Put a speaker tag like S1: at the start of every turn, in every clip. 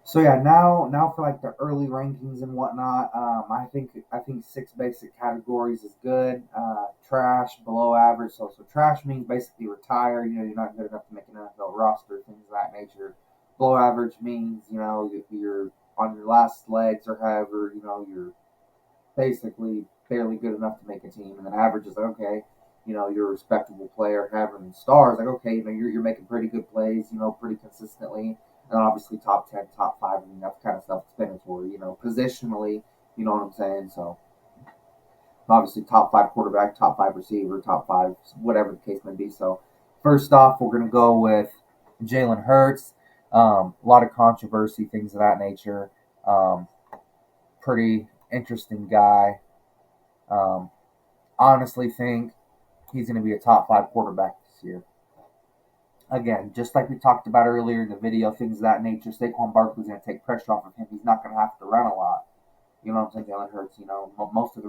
S1: So yeah, now for like the early rankings and whatnot, I think six basic categories is good. Trash, below average. So trash means basically retire. You're not good enough to make an NFL roster, things of that nature. Below average means you're on your last legs or however you're basically barely good enough to make a team. And then average is like, okay, you're a respectable player. Having stars, like, okay, you're making pretty good plays, pretty consistently. And obviously top 10, top 5, I mean, that's kind of self-explanatory, positionally, you know what I'm saying? So obviously top 5 quarterback, top 5 receiver, top 5, whatever the case may be. So first off, we're going to go with Jalen Hurts. A lot of controversy, things of that nature. Um, Pretty interesting guy. Um, Honestly think he's going to be a top 5 quarterback this year. Again, just like we talked about earlier in the video, things of that nature, Saquon Barkley's going to take pressure off of him. He's not going to have to run a lot. You know what I'm saying? Jalen Hurts, most of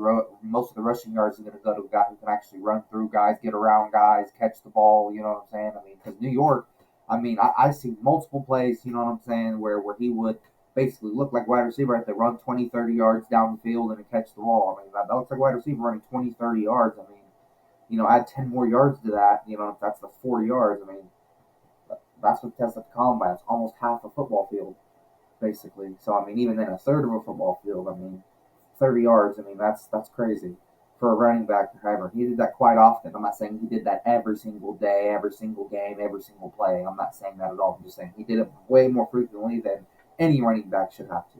S1: the rushing yards are going to go to a guy who can actually run through guys, get around guys, catch the ball. You know what I'm saying? I mean, because New York, I see multiple plays. You know what I'm saying? Where he would basically look like wide receiver if they run 20, 30 yards down the field and catch the ball. I mean, that looks like wide receiver running 20, 30 yards. I mean, add 10 more yards to that. If that's the 40 yards. I mean, that's what tests at the combine. It's almost half a football field basically. So I mean, even then, a third of a football field. I mean, 30 yards. I mean, that's crazy for a running back. However, he did that quite often. I'm not saying he did that every single day, every single game, every single play. I'm not saying that at all. I'm just saying he did it way more frequently than any running back should have to.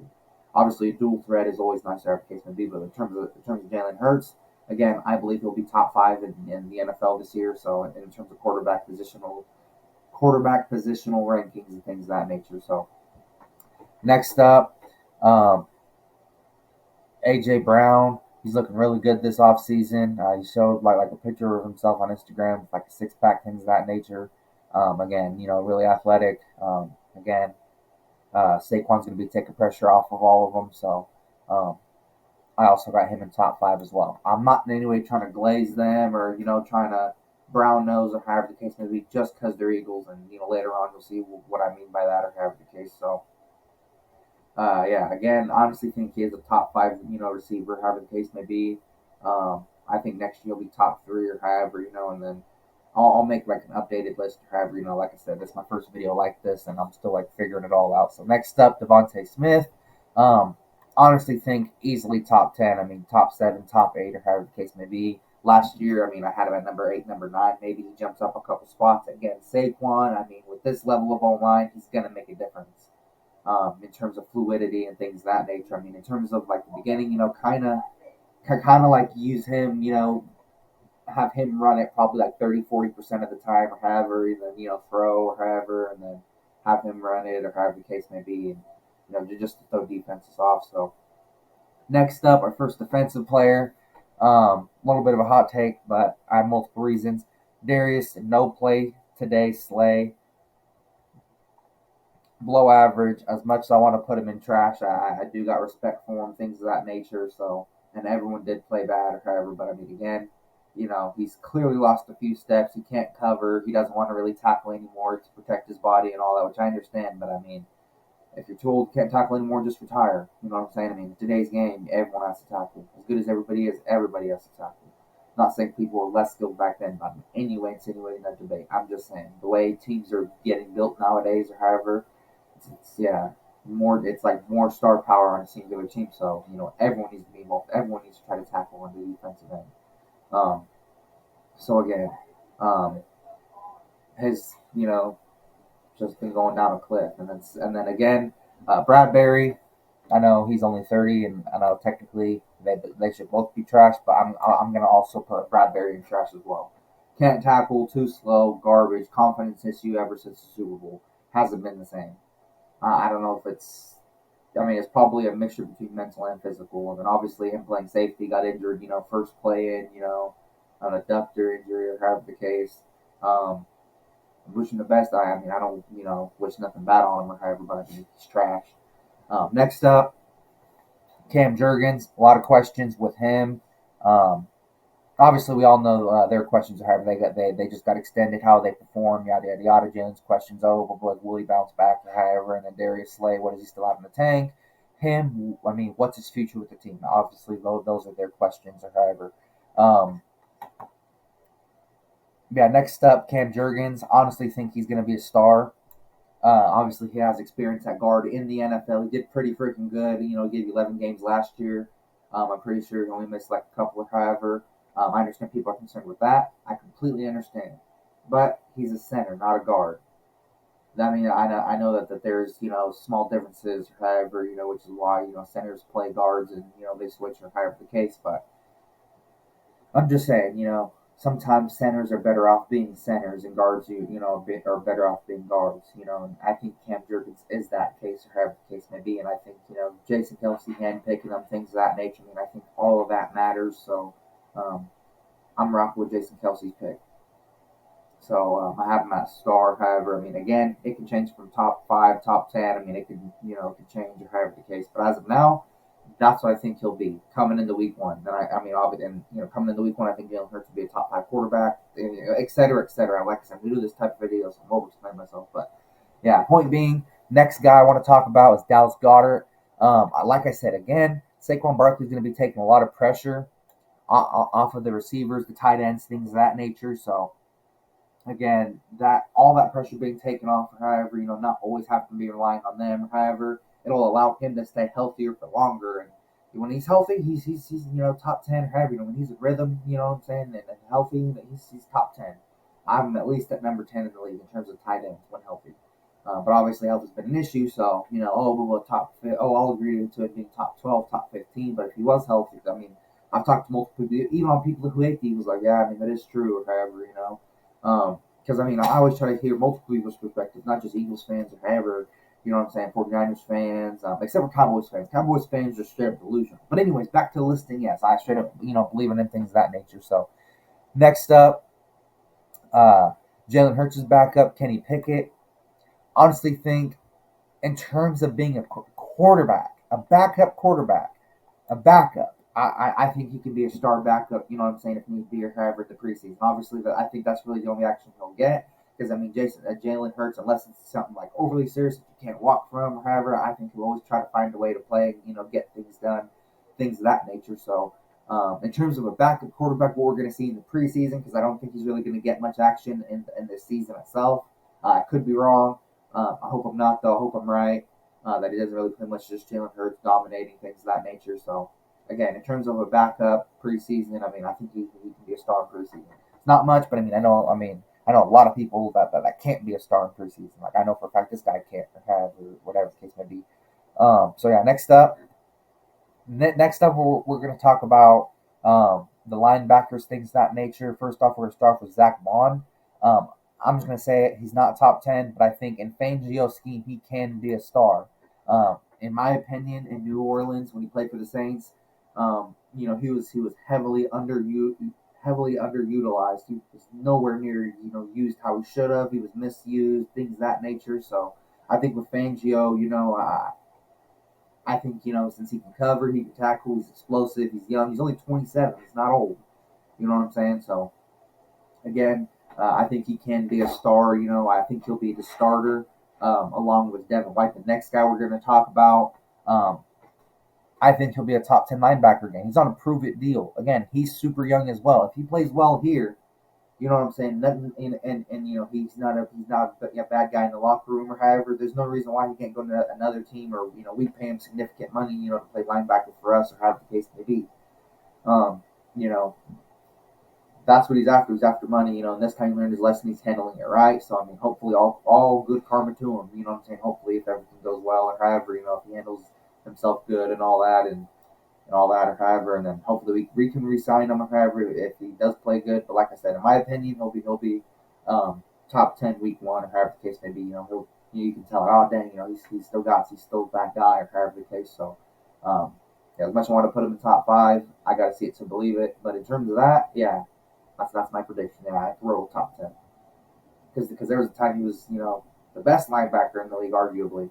S1: Obviously, a dual threat is always nice, whatever the case may be. But in terms of Jalen Hurts, again, I believe he'll be top 5 in the NFL this year. So in terms of quarterback positional rankings and things of that nature. So next up, um, AJ Brown. He's looking really good this offseason. He showed like a picture of himself on Instagram, like a six pack, things of that nature. Again, really athletic. Again, Saquon's going to be taking pressure off of all of them. So um, I also got him in top 5 as well. I'm not in any way trying to glaze them or trying to brown nose or however the case may be, just because they're Eagles. And later on you'll see what I mean by that or however the case. So yeah, again, honestly think he is a top 5, receiver, however the case may be. I think next year he'll be top 3 or however, and then I'll make like an updated list or however, like I said, this is my first video like this, and I'm still like figuring it all out. So next up, Devontae Smith. Um, Honestly think easily top 10. I mean, top 7, top 8, or however the case may be. Last year, I mean, I had him at number 8, number 9. Maybe he jumps up a couple spots. Again, Saquon, I mean, with this level of O-line, he's going to make a difference in terms of fluidity and things of that nature. I mean, in terms of like the beginning, kind of like use him, have him run it probably like 30, 40% of the time or however, and then, throw or however, and then have him run it or however the case may be. And, just to throw defenses off. So next up, our first defensive player. A little bit of a hot take, but I have multiple reasons. Darius, no play today, Slay below average. As much as I want to put him in trash, I do got respect for him, things of that nature. So, and everyone did play bad or however, but I mean, again, he's clearly lost a few steps. He can't cover. He doesn't want to really tackle anymore to protect his body and all that, which I understand. But I mean, if you're told you can't tackle anymore, just retire. You know what I'm saying? I mean, today's game, everyone has to tackle. As good as everybody has to tackle. I'm not saying people were less skilled back then, but anyway, insinuating that debate. I'm just saying the way teams are getting built nowadays, or however, yeah, more. It's like more star power on a singular team. So everyone needs to be involved. Everyone needs to try to tackle on the defensive end. Um, so again, um, his just been going down a cliff, and then again, Bradbury. I know he's only 30, and I know technically they should both be trash, but I'm gonna also put Bradbury in trash as well. Can't tackle, too slow, garbage, confidence issue ever since the Super Bowl. Hasn't been the same. I don't know if it's. I mean, it's probably a mixture between mental and physical. And then obviously him playing safety got injured. First play in. An adductor injury or however the case. I'm wishing the best. I mean, I don't wish nothing bad on him or however, but I mean, he's trash. Next up, Cam Jurgens. A lot of questions with him. Um, Obviously, we all know their questions are however they just got extended, how they perform, yada yada yada. Jalen's questions, will he bounce back or however, and then Darius Slay, what does he still have in the tank? Him, I mean, what's his future with the team? Obviously, those are their questions or however. Um, yeah, next up, Cam Jurgens. Honestly, think he's going to be a star. Obviously, he has experience at guard in the NFL. He did pretty freaking good. He gave 11 games last year. I'm pretty sure he only missed like a couple or however. I understand people are concerned with that. I completely understand. But he's a center, not a guard. I mean, I know that there's, small differences or however, which is why, centers play guards and, they switch or however the case. But I'm just saying, sometimes centers are better off being centers and guards, are better off being guards, And I think Cam Jurgens is that case, or however the case may be. And I think, Jason Kelsey handpicking them, things of that nature. I mean, I think all of that matters. So um, I'm rocking with Jason Kelsey's pick. So I have him at star. However, I mean, again, it can change from top five, top 10. I mean, it could, it could change or however the case. But as of now, that's what I think he'll be coming into week one. Then I mean, coming into week one, I think Jalen Hurts will be a top five quarterback, et cetera, et cetera. Like I said, we do this type of videos, so I'm overexplaining myself. But yeah, point being, next guy I want to talk about is Dallas Goedert. Like I said, again, Saquon Barkley is going to be taking a lot of pressure off of the receivers, the tight ends, things of that nature. So again, that all that pressure being taken off, or however, not always have to be relying on them. However, it'll allow him to stay healthier for longer. And when he's healthy, he's top 10. However, when he's in rhythm, what I'm saying, and healthy, he's top 10. I'm at least at number 10 in the league in terms of tight ends when healthy. But obviously, health has been an issue. So I'll agree to it being top 12, top 15. But if he was healthy, I mean, I've talked to multiple people, even on people who hate the Eagles, like, yeah, I mean, that is true, or however, because I mean, I always try to hear multiple Eagles perspectives, not just Eagles fans or however, 49ers fans, except for Cowboys fans. Cowboys fans are straight up delusional. But anyways, back to the listing. Yes, I straight up, believe in things of that nature. So next up, uh, Jalen Hurts is back up. Kenny Pickett. Honestly, think in terms of being a quarterback, a backup quarterback, a backup. I think he can be a star backup, you know what I'm saying, if need be or however the preseason. Obviously, I think that's really the only action he'll get because, I mean, Jalen Hurts, unless it's something like overly serious, if you can't walk from or however, I think he'll always try to find a way to play, get things done, things of that nature. So, in terms of a backup quarterback, what we're going to see in the preseason, because I don't think he's really going to get much action in this season itself. I could be wrong. I hope I'm not, though. I hope I'm right. That he doesn't really play much, just Jalen Hurts dominating things of that nature. So, again, in terms of a backup preseason, I mean, I think he can be a star in preseason. It's not much, but I know a lot of people that can't be a star in preseason. Like I know for a fact this guy can't have or whatever the case may be. So yeah, next up, we're going to talk about the linebackers, things of that nature. First off, we're going to start with Zach Bond. I'm just going to say it. He's not top 10, but I think in Fangio's scheme, he can be a star. In my opinion, in New Orleans, when he played for the Saints, he was heavily underutilized. He was nowhere near, used how he should have. He was misused, things of that nature. So I think with Fangio, I think, since he can cover, he can tackle, he's explosive, he's young, he's only 27, he's not old. You know what I'm saying? So, again, I think he can be a star. I think he'll be the starter along with Devin White. The next guy we're going to talk about, I think he'll be a top 10 linebacker again. He's on a prove it deal. Again, he's super young as well. If he plays well here, you know what I'm saying? Nothing, and he's not a bad guy in the locker room or however. There's no reason why he can't go to another team or we pay him significant money to play linebacker for us or however the case may be. Um, you know that's what he's after. He's after money. And this time he learned his lesson. He's handling it right. So I mean, hopefully all good karma to him. You know what I'm saying? Hopefully if everything goes well or however if he handles himself good and all that and all that, or however, and then hopefully we can re-sign him, or however, if he does play good. But like I said, in my opinion, he'll be top 10 week one, or however the case may be. You can tell, oh dang, he's still that guy, or however the case. So, yeah, as much as I want to put him in top five, I got to see it to believe it. But in terms of that, yeah, that's my prediction. Yeah, I throw top 10 because there was a time he was the best linebacker in the league, arguably.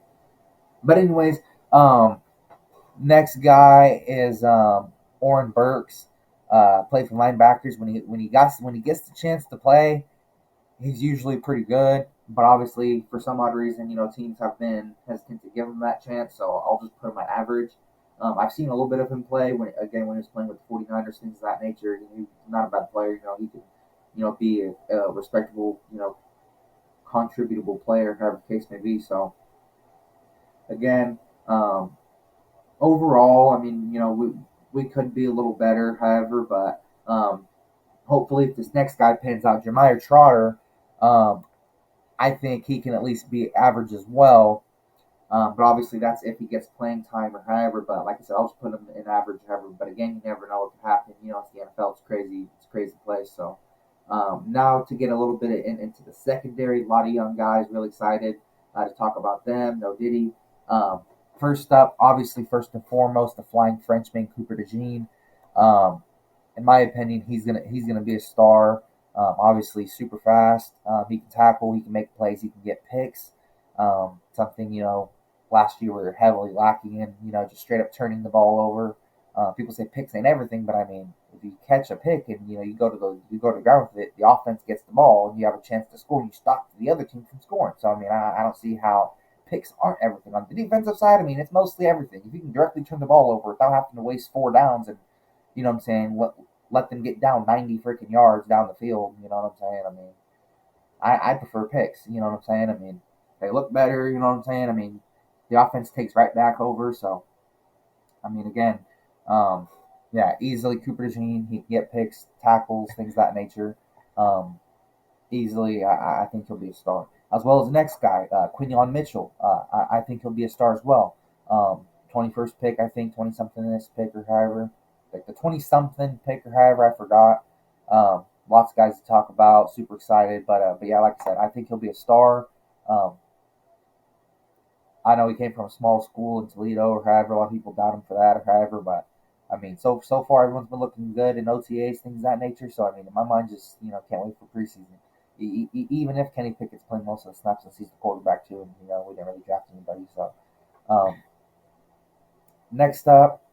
S1: But anyways, next guy is Oren Burks. Play for linebackers when he gets the chance to play, he's usually pretty good. But obviously, for some odd reason, teams have been hesitant to give him that chance. So I'll just put him at average. I've seen a little bit of him play when he was playing with the 49ers, things of that nature. He's not a bad player. He can, be a respectable, contributable player, however the case may be. So again, overall, I mean, we could be a little better, however, but hopefully, if this next guy pans out, Jeremiah Trotter, um, I think he can at least be average as well. But obviously, that's if he gets playing time or however. But like I said, I'll just put him in average, however. But again, you never know what could happen. It's the NFL. It's crazy. It's a crazy place. So now to get a little bit into the secondary, a lot of young guys, really excited to talk about them. No Diddy. Um, First up, obviously, first and foremost, the Flying Frenchman, Cooper DeJean. Um, in my opinion, he's gonna be a star. Obviously, super fast. He can tackle. He can make plays. He can get picks. Something last year we were heavily lacking in. Just straight up turning the ball over. People say picks ain't everything, but I mean, if you catch a pick and you go to the ground with it, the offense gets the ball and you have a chance to score, and you stop the other team from scoring. So I mean, I don't see how picks aren't everything. On the defensive side, I mean, it's mostly everything. If you can directly turn the ball over without having to waste 4 downs and what I'm saying, let them get down 90 freaking yards down the field. You know what I'm saying? I mean, I prefer picks. You know what I'm saying? I mean, they look better. You know what I'm saying? I mean, the offense takes right back over. So, I mean, again, um, yeah, easily Cooper DeJean. He can get picks, tackles, things of that nature. Um, Easily, I think he'll be a star. As well as the next guy, Quinion Mitchell. I think he'll be a star as well. 21st pick, I think, 20 something this pick or however. Like the 20 something pick or however, I forgot. Lots of guys to talk about. Super excited. But yeah, like I said, I think he'll be a star. Um, I know he came from a small school in Toledo or however. A lot of people doubt him for that or however. But I mean, so far everyone's been looking good in OTAs, things of that nature. So I mean, in my mind, just can't wait for preseason. Even if Kenny Pickett's playing most of the snaps since he's the quarterback too, and we didn't really draft anybody. So next up,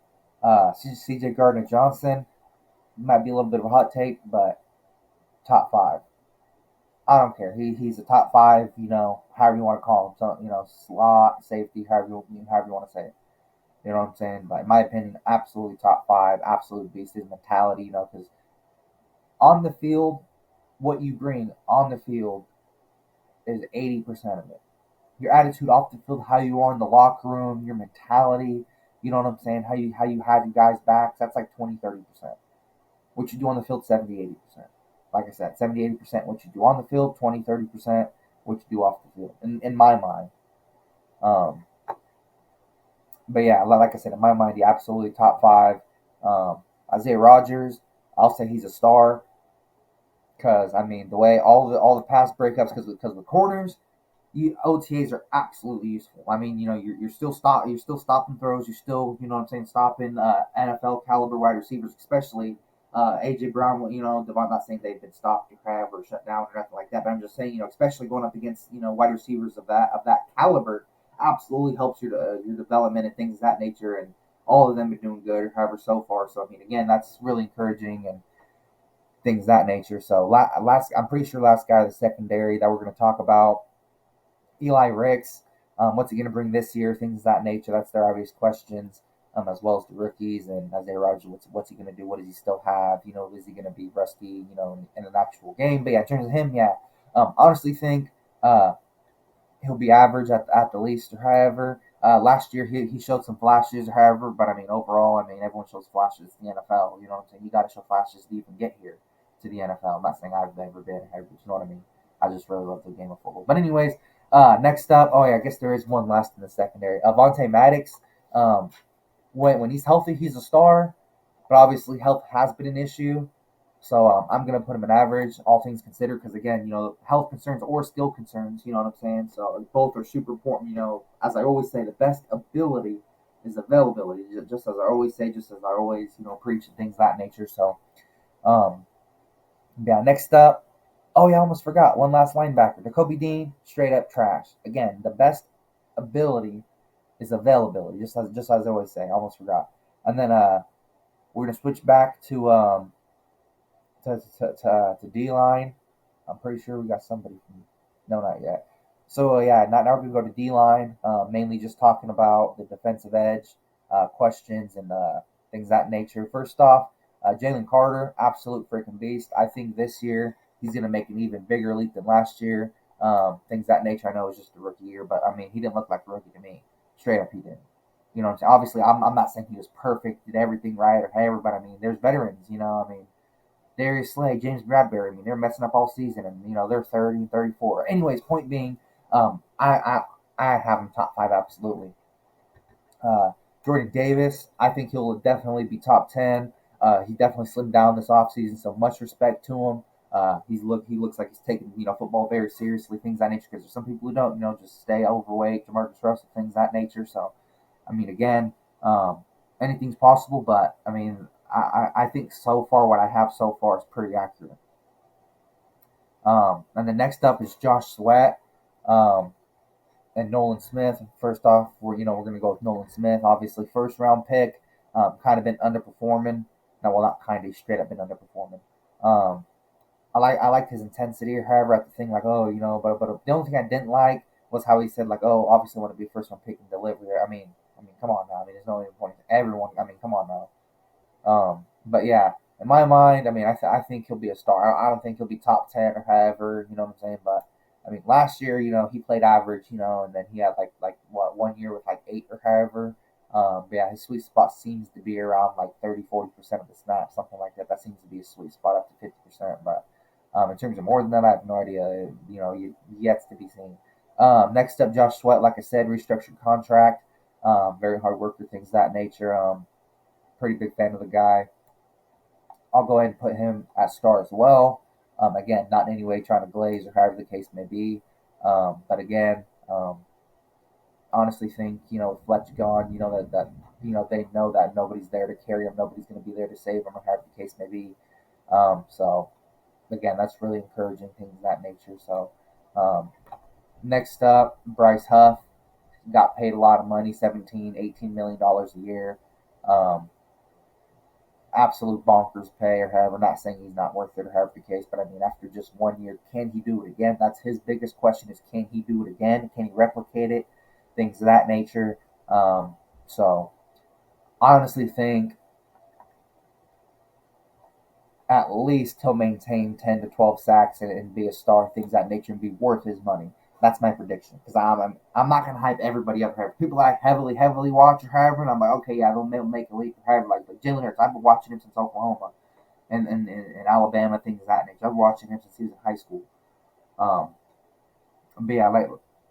S1: C.J. Gardner Johnson might be a little bit of a hot take, but top five. I don't care. He's a top five. However you want to call him. So slot safety, however you want to say it. You know what I'm saying? But in my opinion, absolutely top five, absolute beast. His mentality, because on the field, what you bring on the field is 80% of it. Your attitude off the field, how you are in the locker room, your mentality, you know what I'm saying? How you have your guys' backs, that's like 20, 30%. What you do on the field, 70, 80%. Like I said, 70, 80% what you do on the field, 20, 30% what you do off the field, in my mind. Um, but yeah, like I said, in my mind, the absolutely top five. Isaiah Rogers, I'll say he's a star because I mean the way all the pass breakups because with corners, OTAs are absolutely useful. I mean, you're still stopping throws, you're still what I'm saying, stopping NFL caliber wide receivers, especially AJ Brown. I'm not saying they've been stopped or crab or shut down or nothing like that, but I'm just saying, especially going up against wide receivers of that caliber, absolutely helps your development and things of that nature. And all of them are doing good, however, so far. So I mean, again, that's really encouraging and things of that nature. So last, I'm pretty sure last guy of the secondary that we're going to talk about, Eli Ricks. What's he going to bring this year? Things of that nature. That's their obvious questions, as well as the rookies and Isaiah Rodgers. What's he going to do? What does he still have? Is he going to be rusty? In an actual game. But yeah, in terms of him, yeah, honestly think he'll be average at the least or however. Last year he showed some flashes, however, but I mean overall, I mean everyone shows flashes in the NFL. You know what I'm saying? You got to show flashes to even get here to the NFL. I'm not saying I've ever been, however, you know what I mean? I just really love the game of football. But anyways, next up, oh yeah, I guess there is one last in the secondary. Avonte Maddox. Um, when he's healthy, he's a star, but obviously health has been an issue. So I'm gonna put him in average, all things considered, because again, health concerns or skill concerns. You know what I'm saying? So both are super important. As I always say, the best ability is availability. Just as I always say, just as I always preach and things of that nature. So um, yeah, next up. Oh yeah, I almost forgot one last linebacker. Jacoby Dean, straight up trash. Again, the best ability is availability. Just as I always say, I almost forgot. And then We're gonna switch back to D line. I'm pretty sure we got somebody from. No, not yet. So yeah, now we're gonna go to D line. Mainly just talking about the defensive edge questions and things of that nature. First off, Jalen Carter, absolute freaking beast. I think this year he's gonna make an even bigger leap than last year. Things of that nature. I know it was just a rookie year, but I mean he didn't look like a rookie to me. Straight up, he didn't. You know what I'm saying? Obviously, I'm not saying he was perfect, did everything right, or however, but I mean, there's veterans. You know, I mean, Darius Slay, James Bradbury. I mean, they're messing up all season, and they're 30 and 34. Anyways, point being, I have him top five absolutely. Uh, Jordan Davis, I think he'll definitely be top 10. He definitely slimmed down this offseason, so much respect to him. He looks like he's taking football very seriously, things of that nature. Because there's some people who don't, just stay overweight, Jamarcus Russell, things of that nature. So I mean, again, anything's possible, but I mean, I think so far what I have so far is pretty accurate. And the next up is Josh Sweat and Nolan Smith. First off, we're going to go with Nolan Smith. Obviously, first round pick. Kind of been underperforming. No, well, not kind of, straight up been underperforming. Um, I liked his intensity. However, at the thing like, but the only thing I didn't like was how he said like, oh, obviously want to be first one pick and delivery. I mean, come on now. I mean, there's no even point. Everyone. I mean, come on now. But yeah, in my mind, I mean, I think he'll be a star. I don't think he'll be top 10 or however. You know what I'm saying? But I mean, last year, he played average. And then he had like what 1 year with like 8 or however. But yeah, his sweet spot seems to be around like 30-40% of the snaps, something like that. That seems to be a sweet spot up to 50%. But in terms of more than that, I have no idea. Yet to be seen. Next up, Josh Sweat, like I said, restructured contract. Very hard worker, things of that nature. Pretty big fan of the guy. I'll go ahead and put him at star as well. Again, not in any way trying to glaze or however the case may be. But again, honestly think, with Fletch gone, they know that nobody's there to carry him, nobody's going to be there to save him or however the case may be. So again, that's really encouraging, things of that nature. So next up, Bryce Huff got paid a lot of money, 17, $18 million a year. Um, Absolute bonkers pay or however. Not saying he's not worth it or however the case, but I mean, after just 1 year, can he do it again? That's his biggest question: is can he do it again? Can he replicate it? Things of that nature. So I honestly think at least he'll maintain 10 to 12 sacks and be a star, things of that nature, and be worth his money. That's my prediction because I'm not gonna hype everybody up. However, people that I heavily watch or however, and I'm like, okay, yeah, they'll make a leap or however. Like Jalen Hurts, I've been watching him since Oklahoma and Alabama, things of that nature. I've been watching him since he was in high school. Um, but yeah,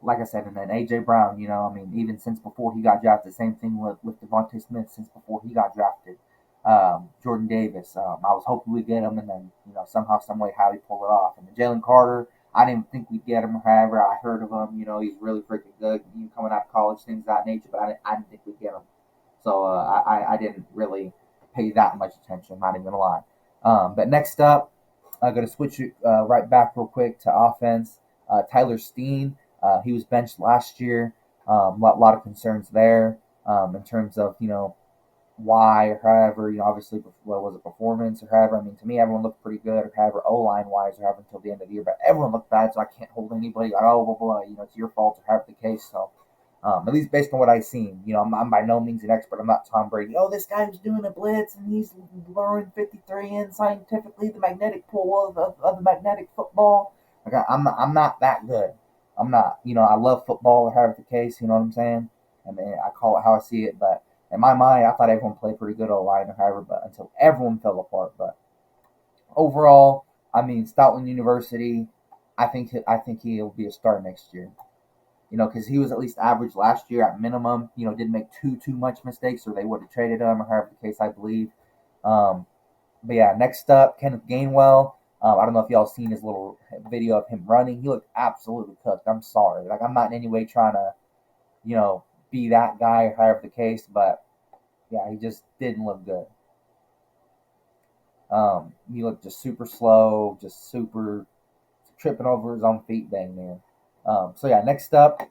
S1: like I said, and then AJ Brown, I mean, even since before he got drafted, same thing with Devontae Smith since before he got drafted. Jordan Davis, I was hoping we'd get him, and then somehow, some way, how he pulled it off. And then Jalen Carter, I didn't think we'd get him. However, I heard of him. He's really freaking good. Coming out of college, things of that nature. But I didn't think we'd get him. So I didn't really pay that much attention. Not even gonna lie. But next up, I'm gonna switch it right back real quick to offense. Tyler Steen, he was benched last year. Lot of concerns there in terms of why or however, obviously, what was it, performance or however. I mean, to me, everyone looked pretty good or however, O line wise or however until the end of the year, but everyone looked bad, so I can't hold anybody like, oh, blah, blah, it's your fault or however the case. So, at least based on what I've seen, I'm by no means an expert. I'm not Tom Brady. Oh, this guy was doing a blitz and he's luring 53 in scientifically, the magnetic pull of the magnetic football. Like, I'm not that good. I'm not, I love football or however the case, you know what I'm saying? I mean, I call it how I see it, but in my mind, I thought everyone played pretty good O-line or however, but until everyone fell apart. But overall, I mean, Stoutland University, I think he'll be a star next year. Because he was at least average last year at minimum. Didn't make too much mistakes, or they would have traded him, or however the case, I believe. Um, but yeah, next up, Kenneth Gainwell. I don't know if y'all seen his little video of him running. He looked absolutely cooked. I'm sorry. Like, I'm not in any way trying to, be that guy, or however the case, but yeah, he just didn't look good. He looked just super slow, just super tripping over his own feet, dang near. So yeah, next up,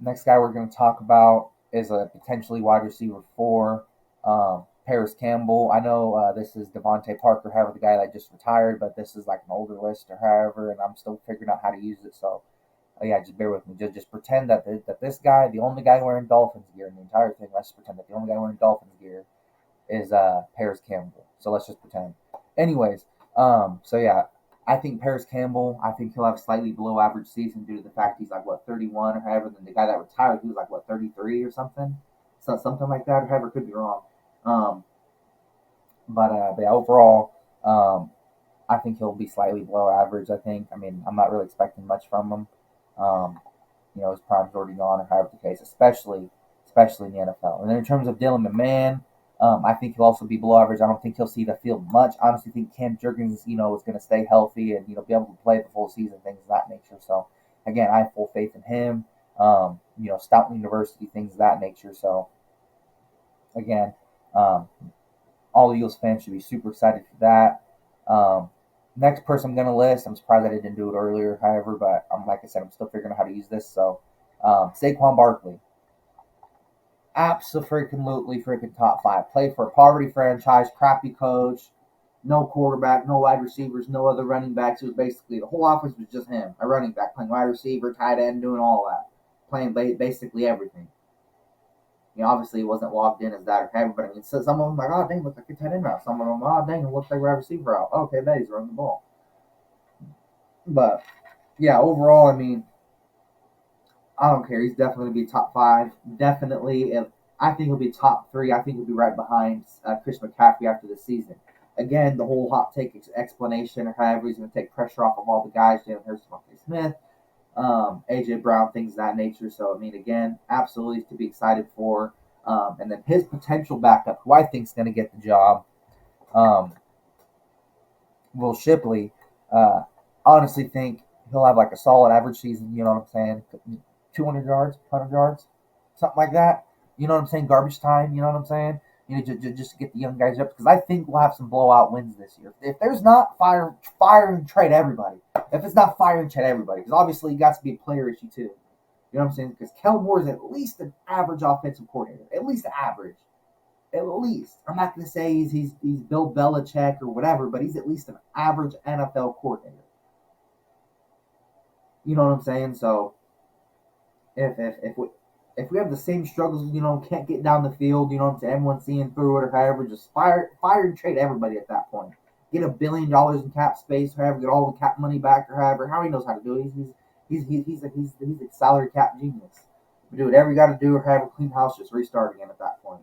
S1: next guy we're going to talk about is a potentially wide receiver 4. Paris Campbell. I know this is Devontae Parker, however, the guy that just retired, but this is like an older list or however, and I'm still figuring out how to use it. So, yeah, just bear with me. Just pretend that this guy, the only guy wearing Dolphins gear in the entire thing, let's just pretend that the only guy wearing Dolphins gear is Paris Campbell. So let's just pretend. Anyways, so yeah, I think Paris Campbell. I think he'll have a slightly below average season due to the fact he's like what 31 or however. Then the guy that retired, he was like what 33 or something, so something like that. Or however, could be wrong. Um, but yeah, overall, I think he'll be slightly below average. I think. I mean, I'm not really expecting much from him. Um, his prime's already gone, or however the case, especially in the NFL. And then in terms of Dylan McMahon, I think he'll also be below average. I don't think he'll see the field much. I honestly think Cam Jurgens, is going to stay healthy and be able to play the full season, things of that nature. So again, I have full faith in him. Stoughton University, things of that nature. So again, um, all Eagles fans should be super excited for that. Next person I'm going to list, I'm surprised I didn't do it earlier, however, but like I said, I'm still figuring out how to use this. So, Saquon Barkley, absolutely freaking top five. Played for a poverty franchise, crappy coach, no quarterback, no wide receivers, no other running backs. It was basically the whole offense was just him, a running back, playing wide receiver, tight end, doing all that, playing basically everything. Obviously, he wasn't logged in as that or whatever, but I mean, so some of them like, oh, dang, look like a tight end route. Some of them, oh, dang, it looks like a wide receiver route. Okay, bet he's running the ball. But yeah, overall, I mean, I don't care. He's definitely going to be top five. Definitely, if I think he'll be top three. I think he'll be right behind Chris McCaffrey after the season. Again, the whole hot take explanation or however he's going to take pressure off of all the guys, Jalen Hurts, Devontae Smith, AJ Brown, things of that nature. So, I mean, again, absolutely to be excited for. And then his potential backup, who I think is going to get the job, um, Will Shipley. Honestly, think he'll have like a solid average season. You know what I'm saying? 200 yards, 100 yards, something like that. You know what I'm saying? Garbage time. You know what I'm saying? Just to get the young guys up because I think we'll have some blowout wins this year. If there's not fire and trade everybody. If it's not fire and trade everybody, because obviously you got to be a player issue too. You know what I'm saying? Because Kellen Moore is at least an average offensive coordinator, at least average. At least I'm not going to say he's Bill Belichick or whatever, but he's at least an average NFL coordinator. You know what I'm saying? So if we have the same struggles, can't get down the field, you know what I'm saying? Everyone's seeing through it or however, just fire and trade everybody at that point. Get $1 billion in cap space, however, get all the cap money back or however. How he knows how to do it. He's a salary cap genius. Do whatever you got to do or have a clean house, just restart again at that point.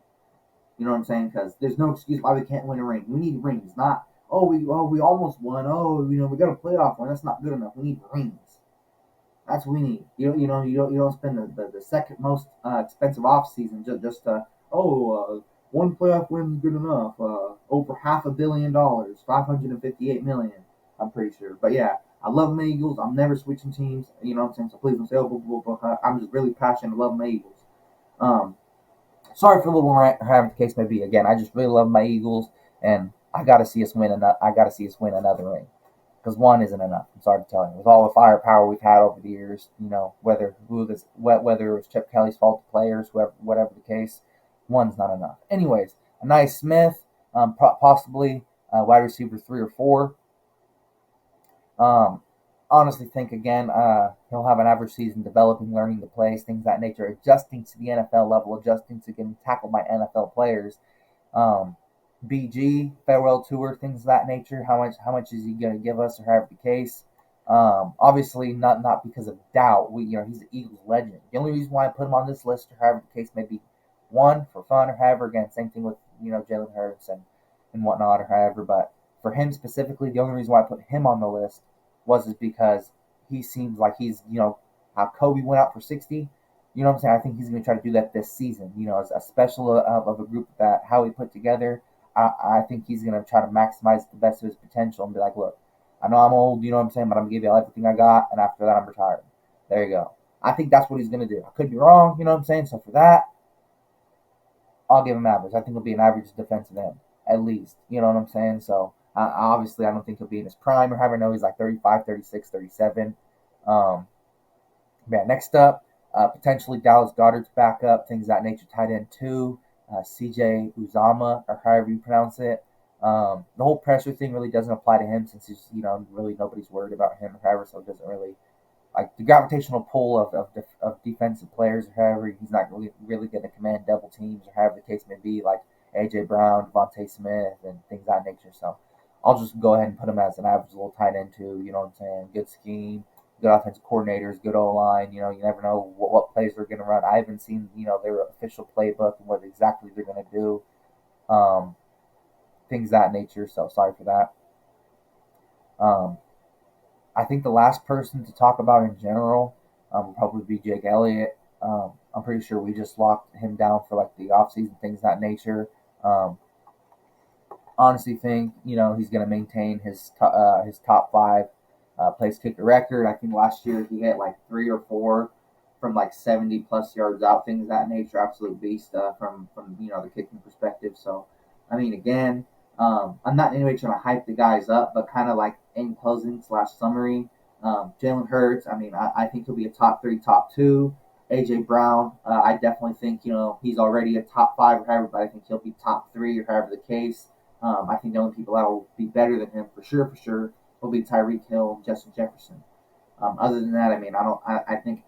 S1: You know what I'm saying? Because there's no excuse why we can't win a ring. We need rings, not we almost won. Oh, we got a playoff one. That's not good enough. We need rings. That's what we need. You don't spend the second most expensive off season just one playoff win is good enough. Over $500 million, 558 million. I'm pretty sure. But yeah, I love my Eagles. I'm never switching teams. You know what I'm saying? So please don't say I'm just really passionate. I love my Eagles. Um, Sorry for the little rant, however the case may be. Again, I just really love my Eagles, and I got to see us win. I got to see us win another ring because one isn't enough. I'm sorry to tell you. With all the firepower we've had over the years, whether it was Chip Kelly's fault, the players, whatever the case, one's not enough. Anyways, a nice Smith, possibly wide receiver 3 or 4. Um, Honestly think again, he'll have an average season developing, learning the plays, things of that nature, adjusting to the NFL level, adjusting to getting tackled by NFL players. Um, BG farewell tour, things of that nature. How much is he going to give us, or however the case? Obviously not because of doubt. He's an Eagles legend. The only reason why I put him on this list, or however the case may be, one for fun, or however. Again, same thing with Jalen Hurts and whatnot, or however. But for him specifically, the only reason why I put him on the list is because he seems like he's how Kobe went out for 60. You know what I'm saying? I think he's going to try to do that this season. As a special of a group that how he put together. I think he's going to try to maximize the best of his potential and be like, look, I know I'm old, you know what I'm saying, but I'm going to give you everything I got, and after that, I'm retired. There you go. I think that's what he's going to do. I could be wrong, you know what I'm saying? So for that, I'll give him average. I think he'll be an average defensive end, at least. You know what I'm saying? So obviously, I don't think he'll be in his prime or however. I know he's like 35, 36, 37. Um, yeah, next up, potentially Dallas Goddard's backup, things of that nature, tight end 2.
S2: CJ Uzama, or however you pronounce it. The whole pressure thing really doesn't apply to him since he's, really nobody's worried about him or however, so it doesn't really like the gravitational pull of defensive players or however. He's not really going to command double teams or however the case may be, like AJ Brown, Devontae Smith, and things of that nature. So I'll just go ahead and put him as an average little tight end too. You know what I'm saying? Good scheme, good offensive coordinators, good O line. You never know what plays they're going to run. I haven't seen their official playbook and what exactly they're going to do. Um, Things of that nature. So sorry for that. Um, I think the last person to talk about in general will probably be Jake Elliott. I'm pretty sure we just locked him down for like the offseason, things of that nature. Um, Honestly think he's going to maintain his top five place kicker record. I think last year he hit like 3 or 4 from like 70 plus yards out, things of that nature. Absolute beast from the kicking perspective. So I mean, again, I'm not in any way trying to hype the guys up, but kind of like in closing slash summary, Jalen Hurts. I mean, I think he'll be a top 3, top 2. AJ Brown, I definitely think he's already a top 5 or however, but I think he'll be top 3 or however the case. I think the only people that will be better than him for sure, will be Tyreek Hill and Justin Jefferson. Other than that, I mean, I don't. I think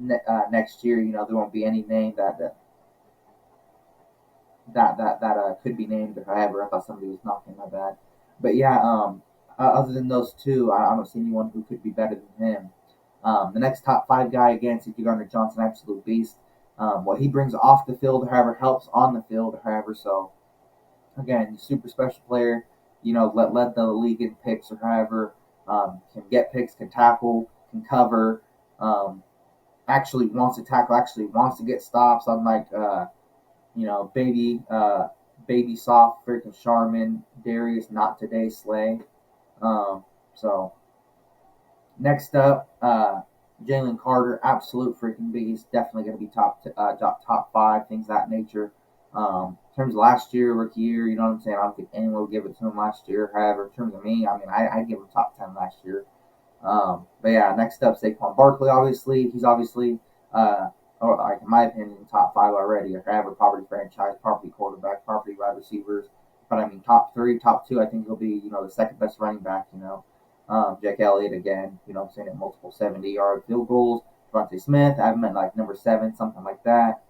S2: next year, there won't be any name that could be named. If I thought somebody was knocking my bad, but yeah. Other than those two, I don't see anyone who could be better than him. The next top 5 guy again, C.J. Gardner Johnson, absolute beast. What he brings off the field, however, helps on the field, however. So again, super special player. Led the league in picks or however. Can get picks, can tackle, can cover. Um, Actually wants to tackle. Actually wants to get stops. Unlike baby soft freaking Charmin, Darius, not today Slay. So next up, Jalen Carter, absolute freaking beast. Definitely going to be top 5, things of that nature. In terms of last year, rookie year, you know what I'm saying? I don't think anyone would give it to him last year. However, in terms of me, I mean, I'd give him top 10 last year. But yeah, next up, Saquon Barkley, obviously. He's obviously, or like in my opinion, top 5 already. Or however, property franchise, property quarterback, property wide receivers. But I mean, top 3, top 2, I think he'll be, the second best running back. Jake Elliott again, I'm saying at multiple 70-yard field goals. Devontae Smith, I have him at like number 7, something like that.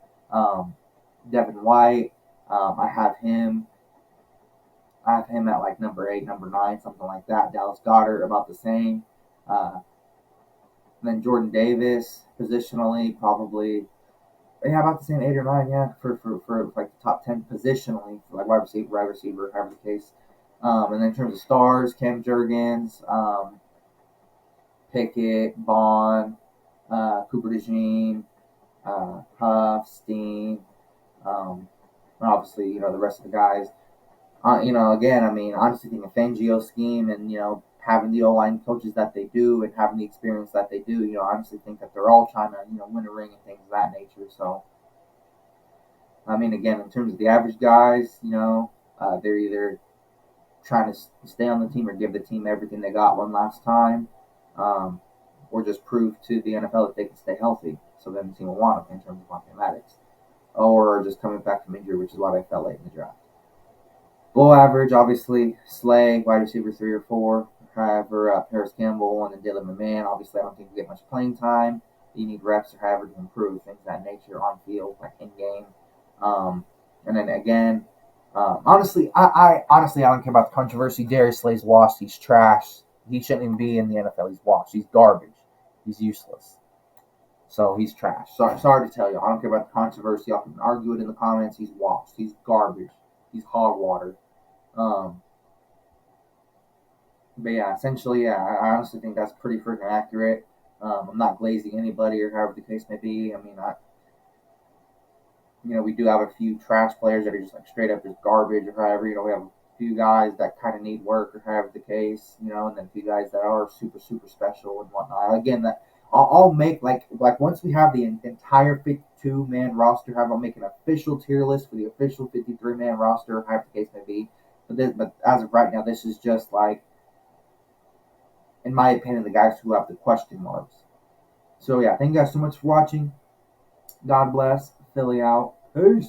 S2: Devin White, I have him. At like number 8, number 9, something like that. Dallas Goedert about the same. Uh, and then Jordan Davis, positionally, probably about the same 8 or 9, yeah, for like the top 10 positionally, for like wide receiver, however the case. And then in terms of stars, Cam Jurgens, Pickett, Vaughn, Cooper DeJean, Huff, Steen, and obviously, the rest of the guys. Again, I mean, honestly, think a Fangio scheme and, having the O-line coaches that they do and having the experience that they do, I honestly think that they're all trying to, win a ring and things of that nature. So, I mean, again, in terms of the average guys, they're either trying to stay on the team or give the team everything they got one last time, um, or just prove to the NFL that they can stay healthy. So then the team will want them in terms of mathematics, or just coming back from injury, which is what I felt late in the draft. Below average, obviously, Slay, wide receiver 3 or 4. However, Paris Campbell and then Dylan McMahon. Obviously, I don't think you get much playing time. You need reps or however to improve things of that nature on field, like in game. Um, and then again, honestly, I don't care about the controversy. Darius Slay's washed. He's trash. He shouldn't even be in the NFL. He's washed. He's garbage. He's useless. So he's trash. Sorry to tell you. I don't care about the controversy. Y'all can argue it in the comments. He's washed. He's garbage. He's hog water. Um, but yeah, essentially, yeah, I honestly think that's pretty freaking accurate. I'm not glazing anybody or however the case may be. I mean, we do have a few trash players that are just like straight up just garbage or however. We have a few guys that kind of need work or however the case. And then a few guys that are super super special and whatnot. Again, that I'll make like once we have the entire 52-man roster, I'll make an official tier list for the official 53-man roster, however the case may be. But as of right now, this is just like, in my opinion, the guys who have the question marks. So yeah, thank you guys so much for watching. God bless. Philly out. Peace.